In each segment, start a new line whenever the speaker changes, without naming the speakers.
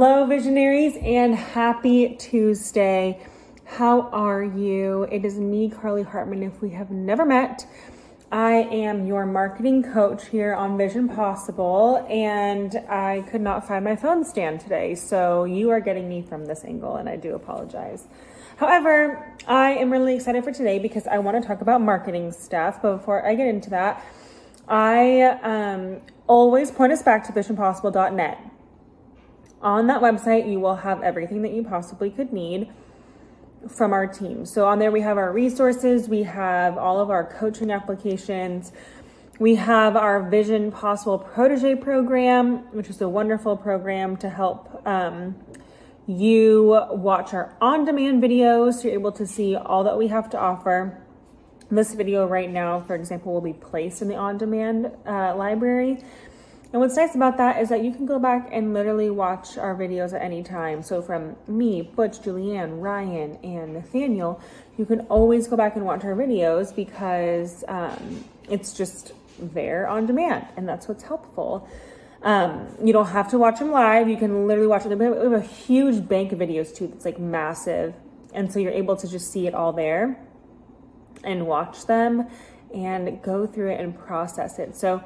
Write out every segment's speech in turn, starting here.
Hello, visionaries, and happy Tuesday. How are you? It is me, Carly Hartman. If we have never met, I am your marketing coach here on Vision Possible, and I could not find my phone stand today, so you are getting me from this angle, and I do apologize. However, I am really excited for today because I want to talk about marketing stuff, but before I get into that, I always point us back to visionpossible.net. On that website, you will have everything that you possibly could need from our team. So on there, we have our resources, we have all of our coaching applications, we have our Vision Possible Protegé program, which is a wonderful program to help you watch our on-demand videos. So you're able to see all that we have to offer. This video right now, for example, will be placed in the on-demand library. And what's nice about that is that you can go back and literally watch our videos at any time. So from me, Butch, Julieann, Ryan, and Nathaniel, you can always go back and watch our videos because it's just there on demand, and that's what's helpful. You don't have to watch them live. You can literally watch it. We have a huge bank of videos too that's like massive, and so you're able to just see it all there and watch them and go through it and process it. So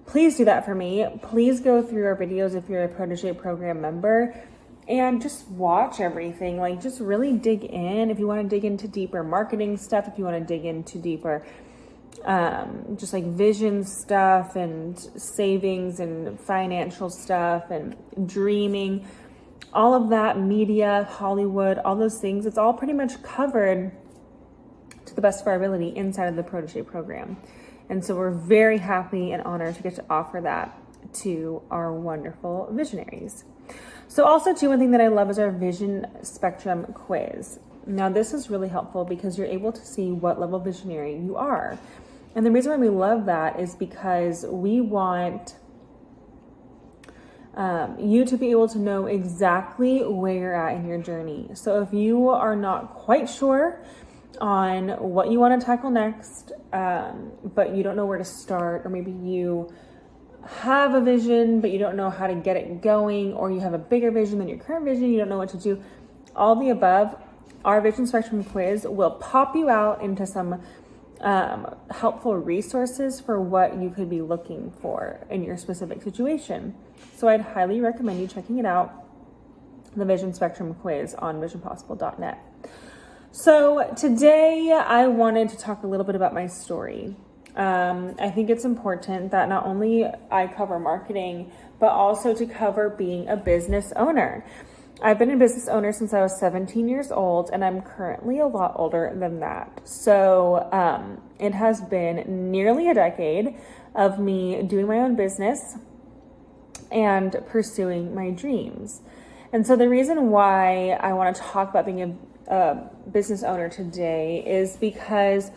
please do that for me. Please go through our videos if you're a Protegé program member and just watch everything. Like, just really dig in. If you want to dig into deeper marketing stuff, if you want to dig into deeper just like vision stuff and savings and financial stuff and dreaming, all of that, media, Hollywood, all those things, it's all pretty much covered to the best of our ability inside of the Protegé program. And so we're very happy and honored to get to offer that to our wonderful visionaries. So also too, one thing that I love is our Vision Spectrum quiz. Now this is really helpful because you're able to see what level visionary you are. And the reason why we love that is because we want you to be able to know exactly where you're at in your journey. So if you are not quite sure on what you want to tackle next, but you don't know where to start, or maybe you have a vision, but you don't know how to get it going, or you have a bigger vision than your current vision, you don't know what to do, all the above, our Vision Spectrum quiz will pop you out into some helpful resources for what you could be looking for in your specific situation. So I'd highly recommend you checking it out, the Vision Spectrum quiz on visionpossible.net. So today I wanted to talk a little bit about my story. I think it's important that not only I cover marketing, but also to cover being a business owner. I've been a business owner since I was 17 years old, and I'm currently a lot older than that. So it has been nearly a decade of me doing my own business and pursuing my dreams. And so the reason why I want to talk about being a business owner today is because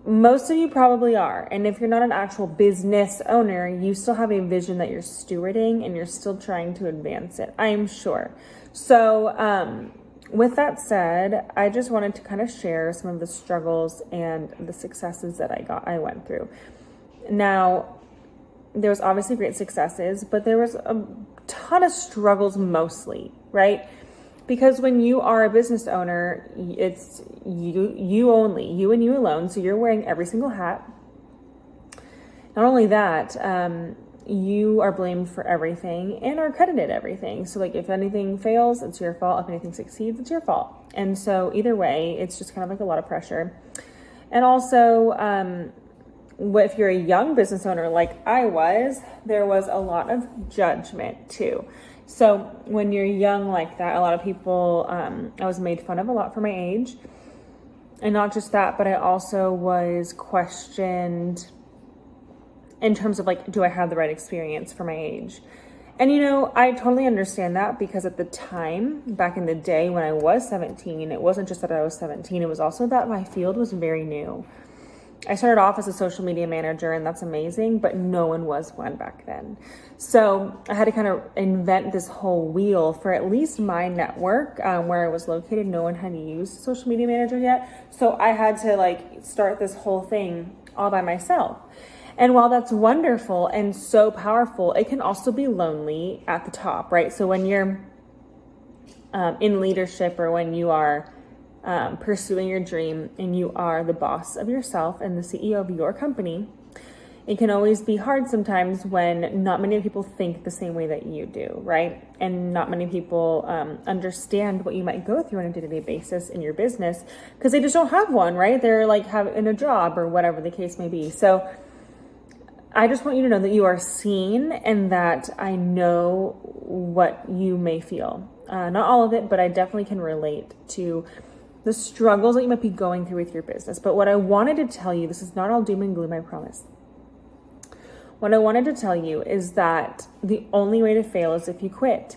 most of you probably are. And if you're not an actual business owner, you still have a vision that you're stewarding and you're still trying to advance it, I'm sure. So with that said, I just wanted to kind of share some of the struggles and the successes that I went through. Now, there was obviously great successes, but there was a ton of struggles mostly, right? Because when you are a business owner, it's you only, you and you alone. So you're wearing every single hat. Not only that, you are blamed for everything and are credited everything. So like if anything fails, it's your fault. If anything succeeds, it's your fault. And so either way, it's just kind of like a lot of pressure. And also, if you're a young business owner like I was, there was a lot of judgment too. So when you're young like that, a lot of people, I was made fun of a lot for my age. And not just that, but I also was questioned in terms of like, do I have the right experience for my age? And you know, I totally understand that because at the time, back in the day when I was 17, it wasn't just that I was 17, it was also that my field was very new. I started off as a social media manager, and that's amazing, but no one was one back then. So I had to kind of invent this whole wheel for at least my network where I was located. No one had used social media manager yet. So I had to like start this whole thing all by myself. And while that's wonderful and so powerful, it can also be lonely at the top, right? So when you're in leadership, or when you are pursuing your dream and you are the boss of yourself and the CEO of your company, it can always be hard sometimes when not many people think the same way that you do, right? And not many people understand what you might go through on a day-to-day basis in your business, because they just don't have one, right? They're like in a job or whatever the case may be. So I just want you to know that you are seen, and that I know what you may feel. Not all of it, but I definitely can relate to the struggles that you might be going through with your business. But what I wanted to tell you, this is not all doom and gloom, I promise. What I wanted to tell you is that the only way to fail is if you quit.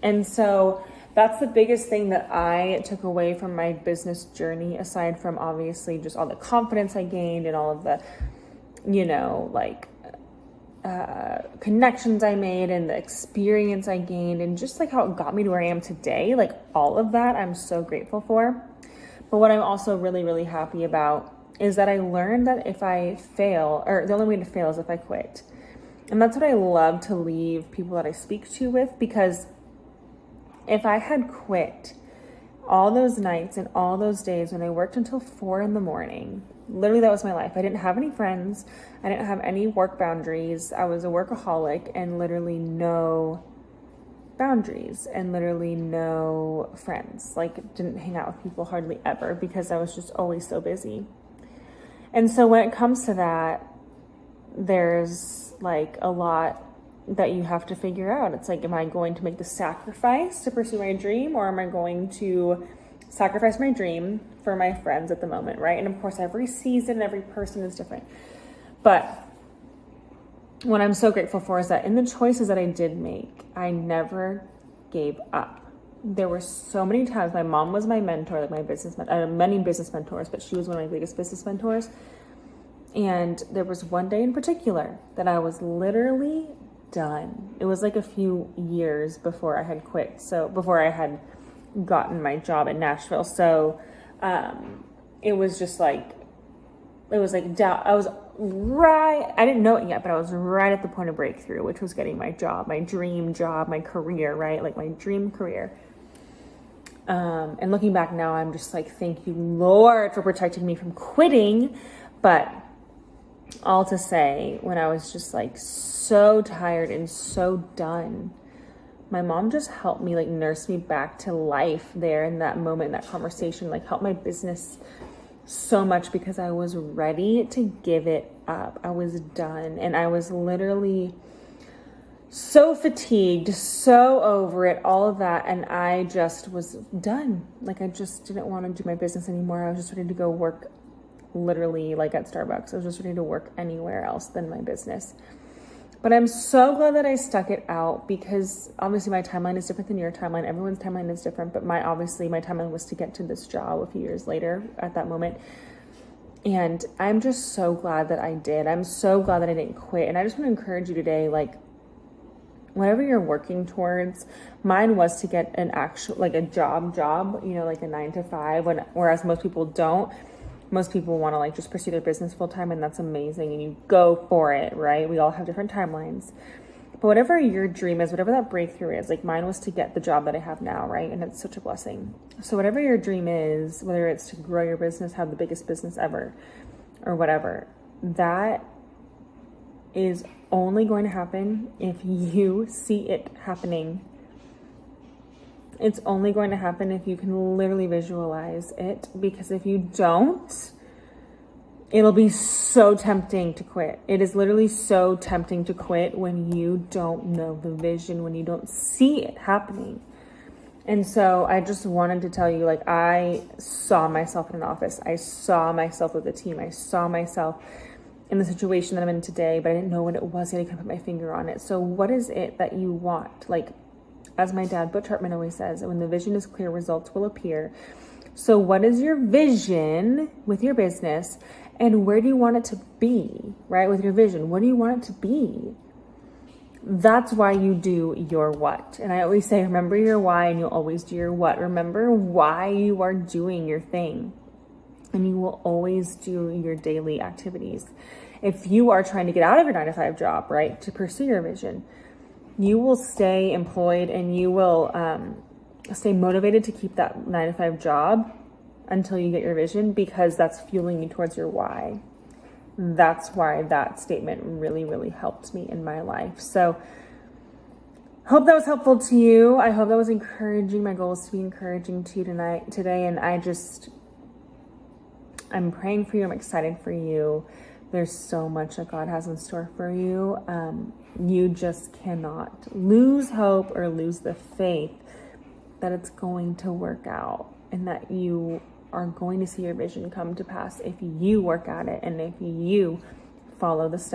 And so that's the biggest thing that I took away from my business journey, aside from obviously just all the confidence I gained and all of the, connections I made and the experience I gained, and just like how it got me to where I am today. Like all of that I'm so grateful for. But what I'm also really, really happy about is that I learned that if I fail, or the only way to fail is if I quit. And that's what I love to leave people that I speak to with, because if I had quit all those nights and all those days when I worked until 4 a.m, literally that was my life. I didn't have any friends. I didn't have any work boundaries. I was a workaholic, and literally no boundaries, and literally no friends. Like, didn't hang out with people hardly ever, because I was just always so busy. And so when it comes to that, there's like a lot that you have to figure out. It's like, am I going to make the sacrifice to pursue my dream, or am I going to sacrifice my dream for my friends at the moment, right? And of course, every season, every person is different. But what I'm so grateful for is that in the choices that I did make, I never gave up. There were so many times, my mom was my mentor, like my many business mentors, but she was one of my biggest business mentors. And there was one day in particular that I was literally done. It was like a few years before I had quit. So before I had gotten my job in Nashville. So it was just like, I was right, I didn't know it yet, but I was right at the point of breakthrough, which was getting my job, my dream job, my career, right? Like my dream career. And looking back now, I'm just like, thank you, Lord, for protecting me from quitting. But all to say, when I was just like so tired and so done, my mom just helped me, like nurse me back to life there in that moment, in that conversation, like helped my business so much, because I was ready to give it up. I was done, and I was literally so fatigued, so over it, all of that. And I just was done. Like, I just didn't want to do my business anymore. I was just ready to go work, literally like at Starbucks. I was just ready to work anywhere else than my business. But I'm so glad that I stuck it out, because obviously my timeline is different than your timeline. Everyone's timeline is different, but my timeline was to get to this job a few years later at that moment. And I'm just so glad that I did. I'm so glad that I didn't quit. And I just want to encourage you today, like, whatever you're working towards, mine was to get an actual, like a job, like a 9 to 5, whereas most people don't. Most people want to like just pursue their business full time, and that's amazing, and you go for it, right? We all have different timelines. But whatever your dream is, whatever that breakthrough is, like mine was to get the job that I have now, right? And it's such a blessing. So whatever your dream is, whether it's to grow your business, have the biggest business ever, or whatever, that is only going to happen if you see it happening. It's only going to happen if you can literally visualize it, because if you don't, it'll be so tempting to quit. It is literally so tempting to quit when you don't know the vision, when you don't see it happening. And so I just wanted to tell you, like, I saw myself in an office. I saw myself with a team. I saw myself in the situation that I'm in today, but I didn't know what it was yet. I couldn't put my finger on it. So what is it that you want? Like, as my dad, Butch Hartman, always says, when the vision is clear, results will appear. So what is your vision with your business, and where do you want it to be, right? With your vision, what do you want it to be? That's why you do your what. And I always say, remember your why, and you'll always do your what. Remember why you are doing your thing, and you will always do your daily activities. if you are trying to get out of your 9-to-5 job, right, to pursue your vision, you will stay employed and you will stay motivated to keep that 9-to-5 job until you get your vision, because that's fueling you towards your why. That's why that statement really, really helped me in my life. So hope that was helpful to you. I hope that was encouraging. My goal is to be encouraging to you today. And I'm praying for you. I'm excited for you. There's so much that God has in store for you. You just cannot lose hope or lose the faith that it's going to work out and that you are going to see your vision come to pass if you work at it and if you follow the steps